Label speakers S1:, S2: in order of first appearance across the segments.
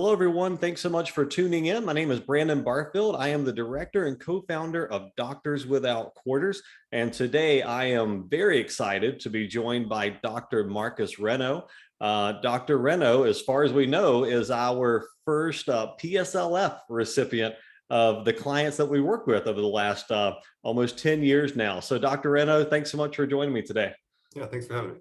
S1: Hello, everyone. Thanks so much for tuning in. My name is Brandon Barfield. I am the director and co-founder of Doctors Without Quarters. And today I am very excited to be joined by Dr. Marcus Reno. Dr. Reno, as far as we know, is our first PSLF recipient of the clients that we work with over the last almost 10 years now. So Dr. Reno, thanks so much for joining me today.
S2: Yeah, thanks for having me.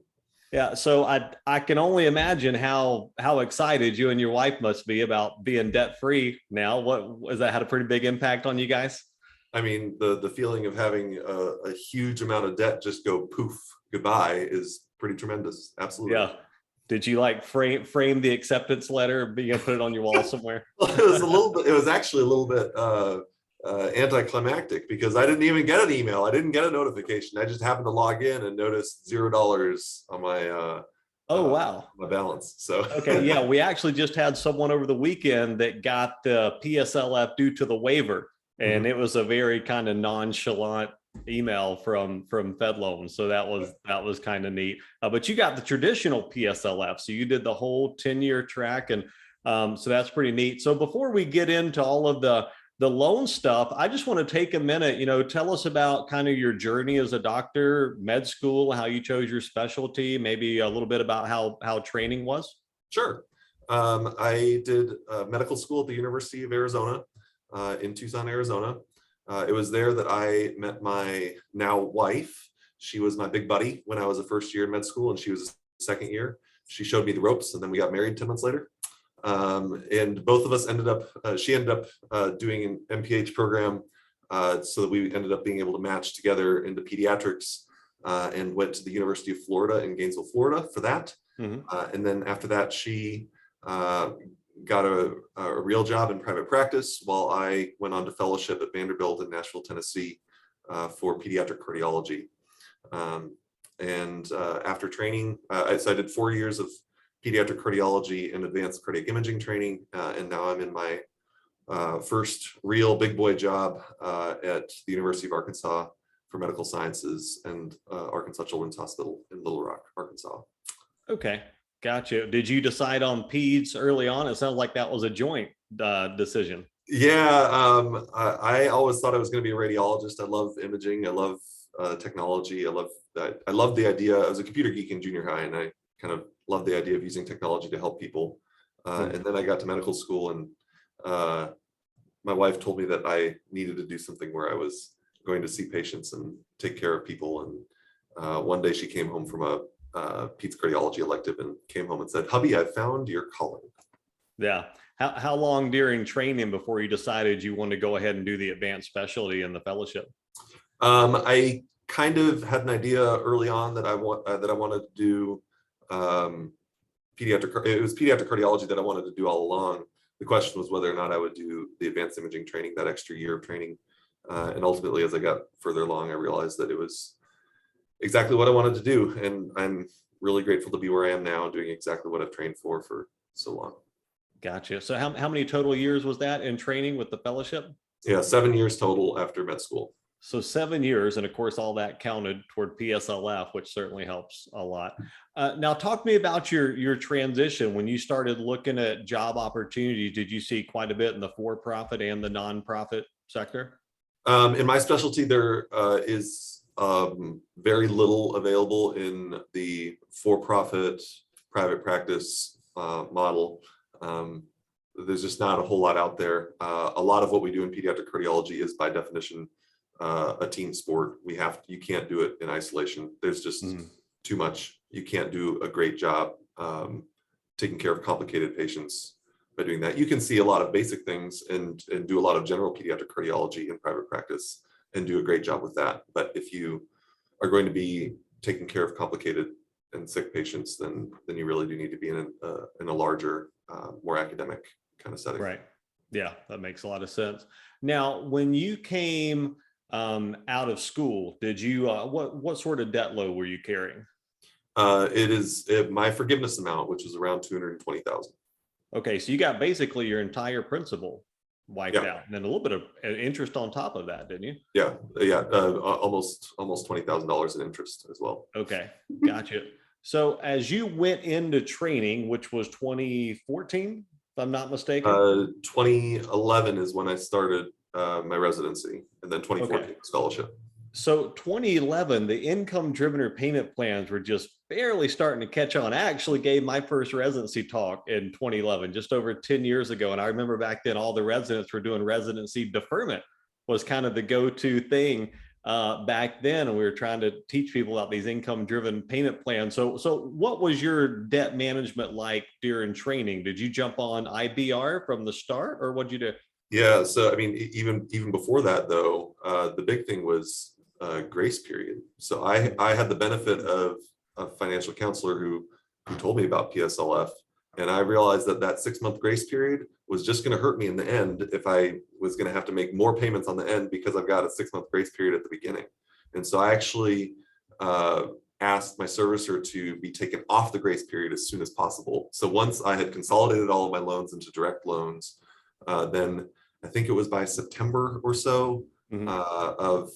S1: Yeah, so I can only imagine how excited you and your wife must be about being debt free now. What has that had a pretty big impact on you guys?
S2: I mean, the feeling of having a huge amount of debt just go poof, goodbye is pretty tremendous. Absolutely.
S1: Yeah. Did you like frame the acceptance letter, be able to put it on your wall somewhere?
S2: Well, it was a little bit. It was actually a little bit anticlimactic because I didn't even get an email. I didn't get a notification. I just happened to log in and noticed $0 on my
S1: Oh, wow.
S2: my balance. So
S1: okay, yeah, we actually just had someone over the weekend that got the PSLF due to the waiver, and it was a very kind of nonchalant email from FedLoan. So that was kind of neat. But you got the traditional PSLF, so you did the whole 10-year track, and so that's pretty neat. So before we get into all of the loan stuff, I just want to take a minute, tell us about kind of your journey as a doctor, med school, how you chose your specialty, maybe a little bit about how training was.
S2: Sure. I did medical school at the University of Arizona in Tucson, Arizona. It was there that I met my now wife. She was my big buddy when I was a first year in med school, and she was a second year. She showed me the ropes, and then we got married 10 months later. And both of us ended up, she ended up doing an MPH program, so that we ended up being able to match together into pediatrics, and went to the University of Florida in Gainesville, Florida for that. And then after that, she got a real job in private practice while I went on to fellowship at Vanderbilt in Nashville, Tennessee, for pediatric cardiology. And after training, so I did 4 years of pediatric cardiology and advanced cardiac imaging training, and now I'm in my first real big boy job at the University of Arkansas for medical sciences and Arkansas Children's Hospital in Little Rock, Arkansas.
S1: Okay, gotcha. Did you decide on peds early on? It sounds like that was a joint decision.
S2: Yeah, I always thought I was going to be a radiologist. I love imaging. I love technology. I love the idea. I was a computer geek in junior high, and I kind of loved the idea of using technology to help people. And then I got to medical school, and my wife told me that I needed to do something where I was going to see patients and take care of people. And one day she came home from a peds cardiology elective and came home and said, "Hubby, I found your calling."
S1: Yeah. How long during training before you decided you wanted to go ahead and do the advanced specialty in the fellowship?
S2: I kind of had an idea early on that I wanted to do pediatric. It was pediatric cardiology that I wanted to do all along. The question was whether or not I would do the advanced imaging training, that extra year of training. And ultimately, as I got further along, I realized that it was exactly what I wanted to do. And I'm really grateful to be where I am now, doing exactly what I've trained for so long.
S1: Gotcha. So how many total years was that in training with the fellowship?
S2: Yeah, 7 years total after med school.
S1: So 7 years, and of course, all that counted toward PSLF, which certainly helps a lot. Now, talk to me about your transition. When you started looking at job opportunities, did you see quite a bit in the for-profit and the nonprofit sector?
S2: In my specialty, there is very little available in the for-profit private practice model. There's just not a whole lot out there. A lot of what we do in pediatric cardiology is by definition a team sport. You can't do it in isolation. There's just too much. You can't do a great job taking care of complicated patients by doing that. You can see a lot of basic things and do a lot of general pediatric cardiology in private practice and do a great job with that. But if you are going to be taking care of complicated and sick patients, then you really do need to be in a larger, more academic kind of setting.
S1: Right. Yeah, that makes a lot of sense. Now, when you came out of school, did you what sort of debt load were you carrying?
S2: My forgiveness amount, which was around $220,000.
S1: Okay, so you got basically your entire principal wiped out, and then a little bit of interest on top of that, didn't you?
S2: Yeah, almost $20,000 in interest as well.
S1: Okay, gotcha. So as you went into training, which was 2014, if I'm not mistaken.
S2: 2011 is when I started my residency, and then 2014
S1: Okay.
S2: was fellowship.
S1: So 2011, the income-driven repayment plans were just barely starting to catch on. I actually gave my first residency talk in 2011, just over 10 years ago. And I remember back then, all the residents were doing residency deferment was kind of the go-to thing back then. And we were trying to teach people about these income-driven payment plans. So what was your debt management like during training? Did you jump on IBR from the start, or what'd you do?
S2: Yeah, so I mean, even before that though, the big thing was grace period. So I had the benefit of a financial counselor who told me about PSLF, and I realized that that 6-month grace period was just going to hurt me in the end if I was going to have to make more payments on the end because I've got a 6-month grace period at the beginning. And so I actually asked my servicer to be taken off the grace period as soon as possible. So once I had consolidated all of my loans into direct loans, then I think it was by September or so of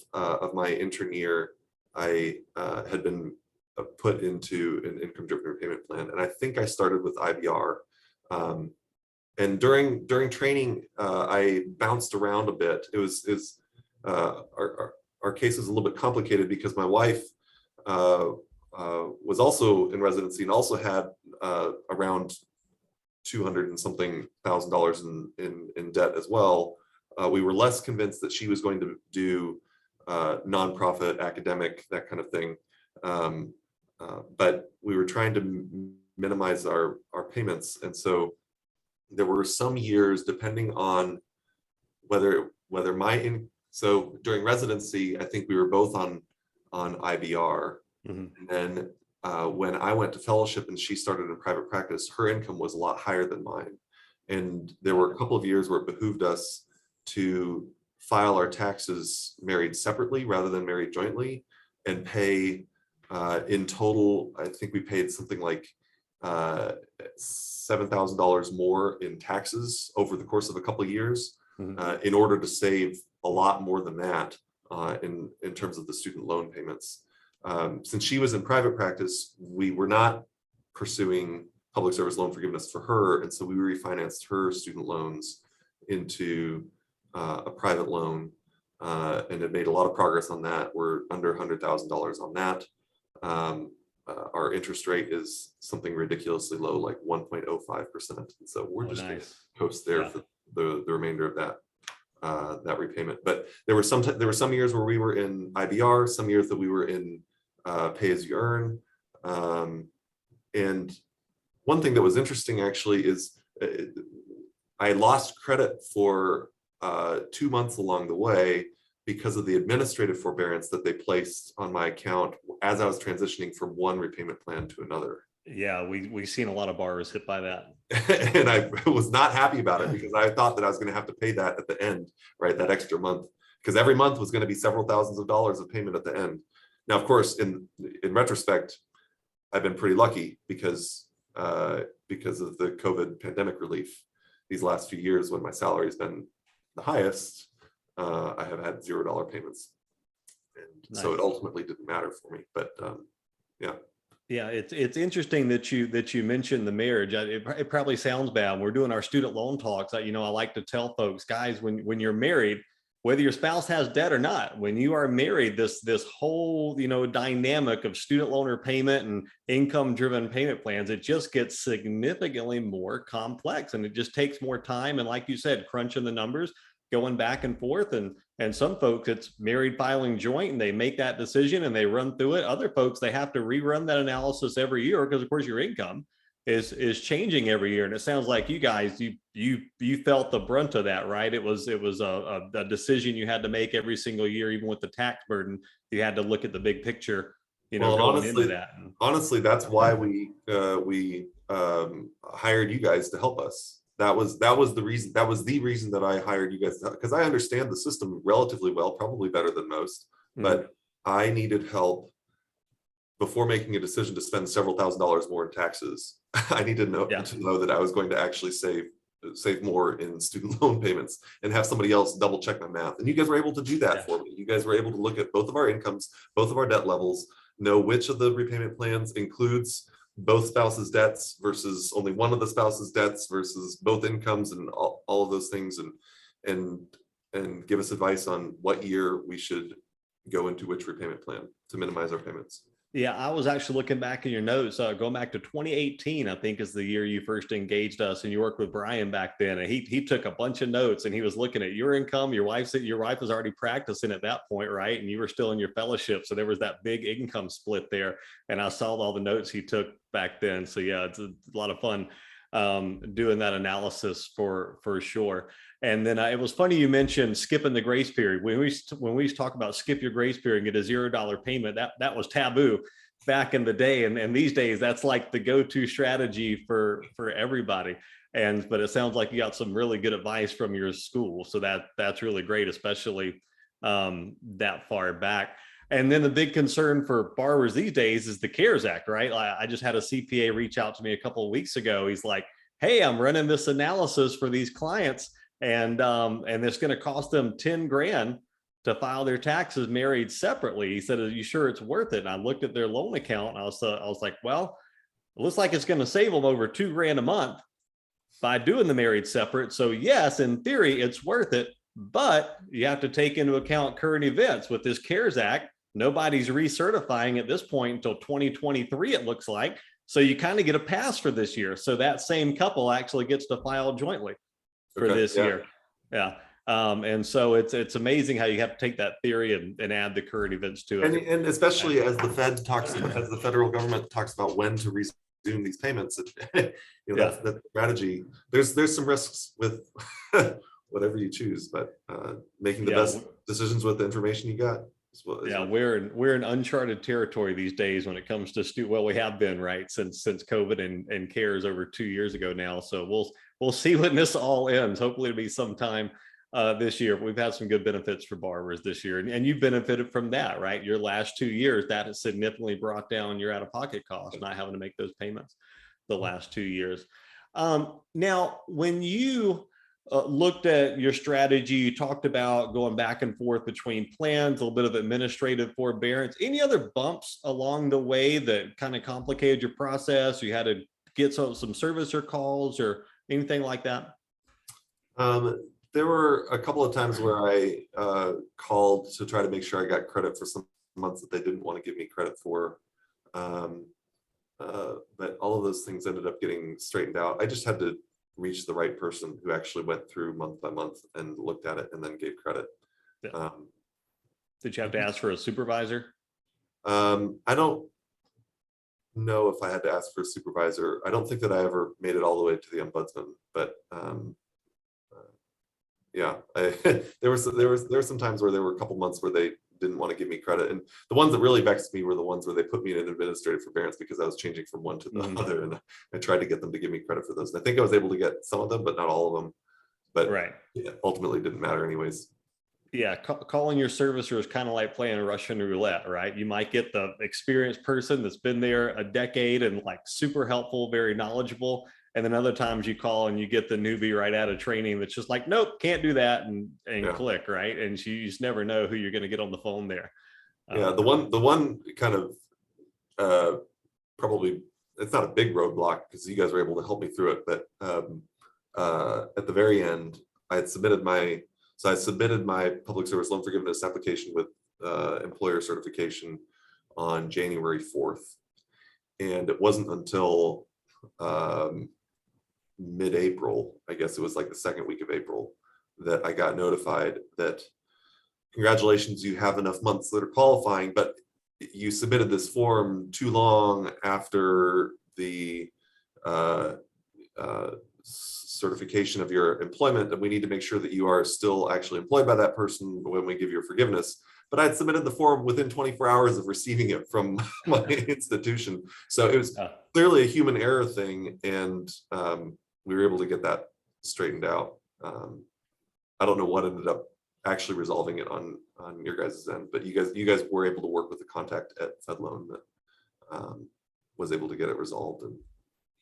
S2: my intern year, I had been put into an income-driven repayment plan, and I think I started with IBR. And during training, I bounced around a bit. It was our case is a little bit complicated because my wife was also in residency and also had around $200 and something thousand in debt as well. We were less convinced that she was going to do nonprofit, academic, that kind of thing. But we were trying to minimize our payments. And so there were some years, depending on whether so during residency, I think we were both on IBR. And then when I went to fellowship and she started in private practice, her income was a lot higher than mine. And there were a couple of years where it behooved us to file our taxes married separately rather than married jointly, and pay in total, I think we paid something like $7,000 more in taxes over the course of a couple of years in order to save a lot more than that in terms of the student loan payments. Since she was in private practice, we were not pursuing public service loan forgiveness for her, and so we refinanced her student loans into a private loan, and have made a lot of progress on that. We're under $100,000 on that. Our interest rate is something ridiculously low, like 1.05%. And so we're just going to coast there for the remainder of that repayment. But there were some years where we were in IBR, some years that we were in pay as you earn. And one thing that was interesting actually is I lost credit for 2 months along the way because of the administrative forbearance that they placed on my account as I was transitioning from one repayment plan to another.
S1: Yeah, we've seen a lot of borrowers hit by that.
S2: And I was not happy about it because I thought that I was going to have to pay that at the end, right? That extra month, because every month was going to be several thousands of dollars of payment at the end. Now, of course, in retrospect, I've been pretty lucky because of the COVID pandemic relief. These last few years when my salary has been the highest, I have had $0 payments. And so it ultimately didn't matter for me, but yeah.
S1: Yeah, it's interesting that you mentioned the marriage. It probably sounds bad. We're doing our student loan talks. I like to tell folks, guys, when you're married, whether your spouse has debt or not, when you are married, this whole dynamic of student loan repayment and income-driven payment plans, it just gets significantly more complex, and it just takes more time. And like you said, crunching the numbers, going back and forth, and some folks it's married filing joint and they make that decision and they run through it. Other folks, they have to rerun that analysis every year because of course your income is changing every year. And it sounds like you guys, you felt the brunt of that, right? It was a decision you had to make every single year, even with the tax burden. You had to look at the big picture,
S2: well,
S1: going into that.
S2: Honestly, that's why we hired you guys to help us. That was the reason that I hired you guys, because I understand the system relatively well, probably better than most, but I needed help before making a decision to spend several $1,000s more in taxes. I needed to know that I was going to actually save more in student loan payments and have somebody else double check my math. And you guys were able to do that for me. You guys were able to look at both of our incomes, both of our debt levels, know which of the repayment plans includes both spouses' debts versus only one of the spouses' debts versus both incomes and all of those things, and give us advice on what year we should go into which repayment plan to minimize our payments.
S1: Yeah, I was actually looking back in your notes, going back to 2018, I think is the year you first engaged us, and you worked with Brian back then. And he took a bunch of notes, and he was looking at your income. Your wife was already practicing at that point, right? And you were still in your fellowship, so there was that big income split there. And I saw all the notes he took back then. So yeah, it's a lot of fun doing that analysis for sure. And then it was funny you mentioned skipping the grace period. When we talk about skip your grace period and get a $0 payment, that was taboo back in the day. And these days, that's like the go-to strategy for everybody. But it sounds like you got some really good advice from your school. So that's really great, especially that far back. And then the big concern for borrowers these days is the CARES Act, right? I just had a CPA reach out to me a couple of weeks ago. He's like, hey, I'm running this analysis for these clients, and it's going to cost them 10 grand to file their taxes married separately. He said, are you sure it's worth it? And I looked at their loan account, and I was like, well, it looks like it's going to save them over 2 grand a month by doing the married separate. So yes, in theory, it's worth it, but you have to take into account current events with this CARES Act. Nobody's recertifying at this point until 2023, it looks like. So you kind of get a pass for this year. So that same couple actually gets to file jointly for this year. Yeah. And so it's amazing how you have to take that theory and add the current events to it.
S2: And especially as the federal government talks about when to resume these payments, that's that strategy. There's some risks with whatever you choose, but making the best decisions with the information you got.
S1: We're in uncharted territory these days when it comes to we have been, right, since COVID and CARES over 2 years ago now. So we'll see when this all ends. Hopefully it'll be sometime this year. We've had some good benefits for borrowers this year, and you've benefited from that, right? Your last 2 years, that has significantly brought down your out-of-pocket costs, not having to make those payments the last 2 years. Now, when you looked at your strategy, you talked about going back and forth between plans, a little bit of administrative forbearance. Any other bumps along the way that kind of complicated your process? You had to get some servicer calls or anything like that?
S2: There were a couple of times where I called to try to make sure I got credit for some months that they didn't want to give me credit for. But all of those things ended up getting straightened out. I just had to reach the right person who actually went through month by month and looked at it and then gave credit.
S1: Did you have to ask for a supervisor?
S2: I don't know if I had to ask for a supervisor. I don't think that I ever made it all the way to the ombudsman, but there were some times where there were a couple months where they didn't want to give me credit, and the ones that really vexed me were the ones where they put me in an administrative forbearance because I was changing from one to the other, and I tried to get them to give me credit for those. And I think I was able to get some of them, but not all of them. But ultimately, it didn't matter anyways.
S1: Yeah, calling your servicer is kind of like playing Russian roulette, right? You might get the experienced person that's been there a decade and like super helpful, very knowledgeable. And then other times you call and you get the newbie right out of training that's just like, nope, can't do that, and click, right? And you just never know who you're going to get on the phone there.
S2: The one kind of probably, it's not a big roadblock because you guys were able to help me through it, but at the very end, I submitted my public service loan forgiveness application with employer certification on January 4th. And it wasn't until mid-April, I guess it was like the second week of April, that I got notified that congratulations, you have enough months that are qualifying, but you submitted this form too long after the certification of your employment, and we need to make sure that you are still actually employed by that person when we give you forgiveness. But I had submitted the form within 24 hours of receiving it from my institution. So it was clearly a human error thing, and we were able to get that straightened out. I don't know what ended up actually resolving it on your guys' end, but you guys were able to work with the contact at FedLoan that was able to get it resolved. And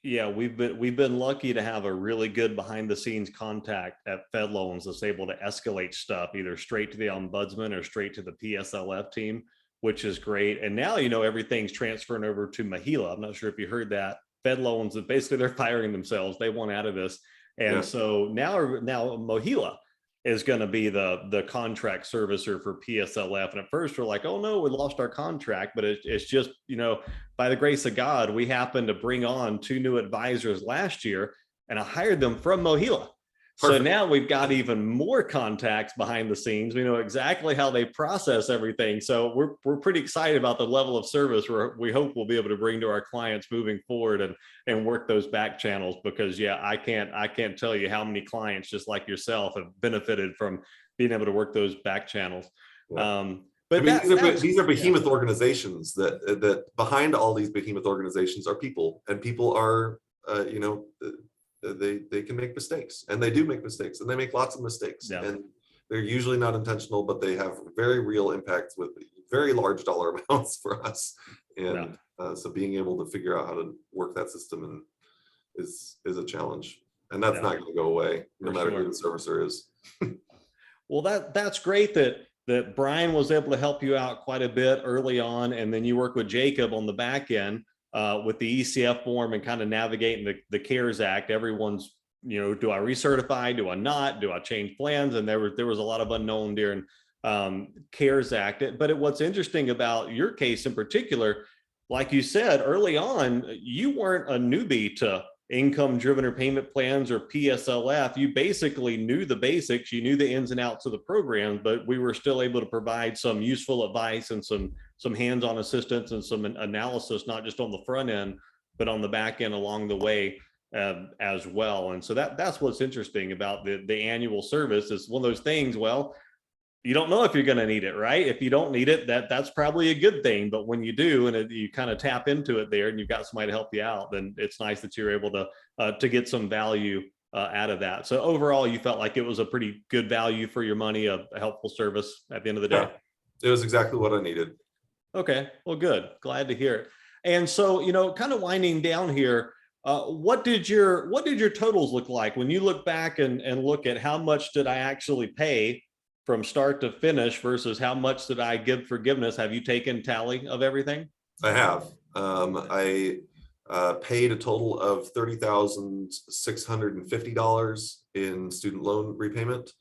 S1: yeah, we've been lucky to have a really good behind the scenes contact at FedLoans that's able to escalate stuff either straight to the ombudsman or straight to the PSLF team which is great. And now, everything's transferring over to Mahila. I'm not sure if you heard that. Fed loans, basically they're firing themselves. They want out of this. And so now Mahila is going to be the contract servicer for PSLF. And at first we're like, oh no, we lost our contract, but it's just, by the grace of God, we happened to bring on 2 new advisors last year, and I hired them from Mahila. So now we've got even more contacts behind the scenes. We know exactly how they process everything. So we're pretty excited about the level of service we hope we'll be able to bring to our clients moving forward and work those back channels, because I can't tell you how many clients just like yourself have benefited from being able to work those back channels.
S2: Yeah. But these are behemoth organizations that behind all these behemoth organizations are people, and people are, they can make mistakes, and they do make mistakes, and they make lots of mistakes, and they're usually not intentional, but they have very real impacts with very large dollar amounts for us. And so being able to figure out how to work that system and is a challenge, and that's not going to go away no matter who the servicer is.
S1: Well, that's great that Brian was able to help you out quite a bit early on, and then you work with Jacob on the back end with the ECF form and kind of navigating the CARES Act. Everyone's, do I recertify? Do I not? Do I change plans? And there was a lot of unknown during CARES Act. But what's interesting about your case in particular, like you said early on, you weren't a newbie to income driven or payment plans or PSLF. You basically knew the basics, you knew the ins and outs of the program, but we were still able to provide some useful advice and some hands-on assistance and some analysis, not just on the front end, but on the back end along the way as well. And so that's what's interesting about the annual service. Is one of those things, well, you don't know if you're going to need it, right? If you don't need it, that's probably a good thing. But when you do, and you kind of tap into it there, and you've got somebody to help you out, then it's nice that you're able to get some value out of that. So overall, you felt like it was a pretty good value for your money, a helpful service at the end of the day.
S2: It was exactly what I needed.
S1: Okay, well, good. Glad to hear it. And so, kind of winding down here, what did your totals look like when you look back and look at how much did I actually pay from start to finish versus how much did I give forgiveness? Have you taken tally of everything?
S2: I have. I paid a total of $30,650 in student loan repayment.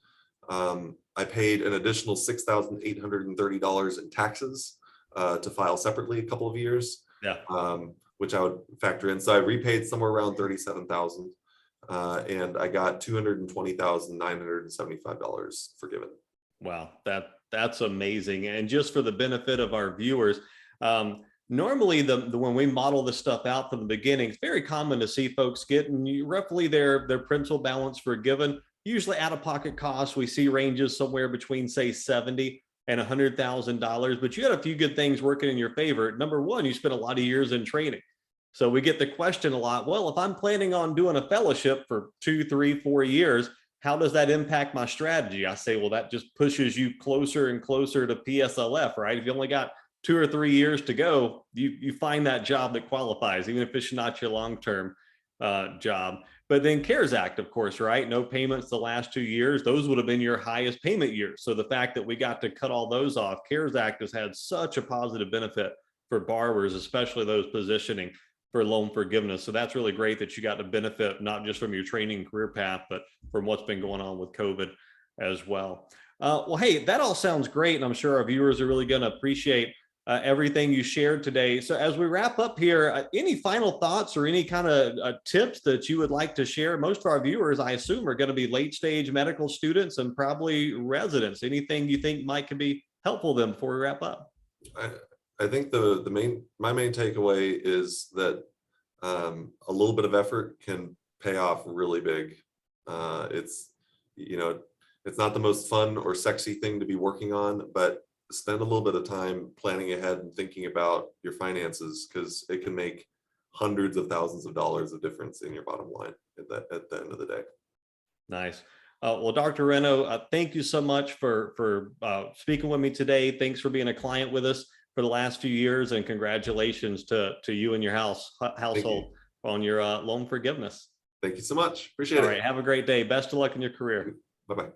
S2: I paid an additional $6,830 in taxes to file separately a couple of years, which I would factor in. So I repaid somewhere around $37,000, and I got $220,975 forgiven.
S1: Wow, that's amazing. And just for the benefit of our viewers, normally when we model this stuff out from the beginning, it's very common to see folks getting roughly their principal balance forgiven. Usually out-of-pocket costs, we see ranges somewhere between, say, $70,000 and $100,000. But you had a few good things working in your favor. Number one, you spent a lot of years in training. So we get the question a lot, well, if I'm planning on doing a fellowship for 2, 3, 4 years, how does that impact my strategy? I say, well, that just pushes you closer and closer to PSLF, right? If you only got 2 or 3 years to go, you find that job that qualifies, even if it's not your long-term job. But then CARES Act, of course, right? No payments the last 2 years. Those would have been your highest payment years. So the fact that we got to cut all those off, CARES Act has had such a positive benefit for borrowers, especially those positioning for loan forgiveness. So that's really great that you got to benefit not just from your training career path, but from what's been going on with COVID as well. Well, hey, that all sounds great. And I'm sure our viewers are really going to appreciate everything you shared today. So as we wrap up here, any final thoughts or any kind of tips that you would like to share? Most of our viewers, I assume, are going to be late stage medical students and probably residents. Anything you think could be helpful to them before we wrap up?
S2: I think my main takeaway is that a little bit of effort can pay off really big. It's not the most fun or sexy thing to be working on, but spend a little bit of time planning ahead and thinking about your finances, because it can make hundreds of thousands of dollars of difference in your bottom line at the end of the day.
S1: Nice. Well, Dr. Reno, thank you so much for speaking with me today. Thanks for being a client with us for the last few years, and congratulations to you and your household on your loan forgiveness.
S2: Thank you so much. Appreciate it.
S1: All right. Have a great day. Best of luck in your career.
S2: Bye-bye.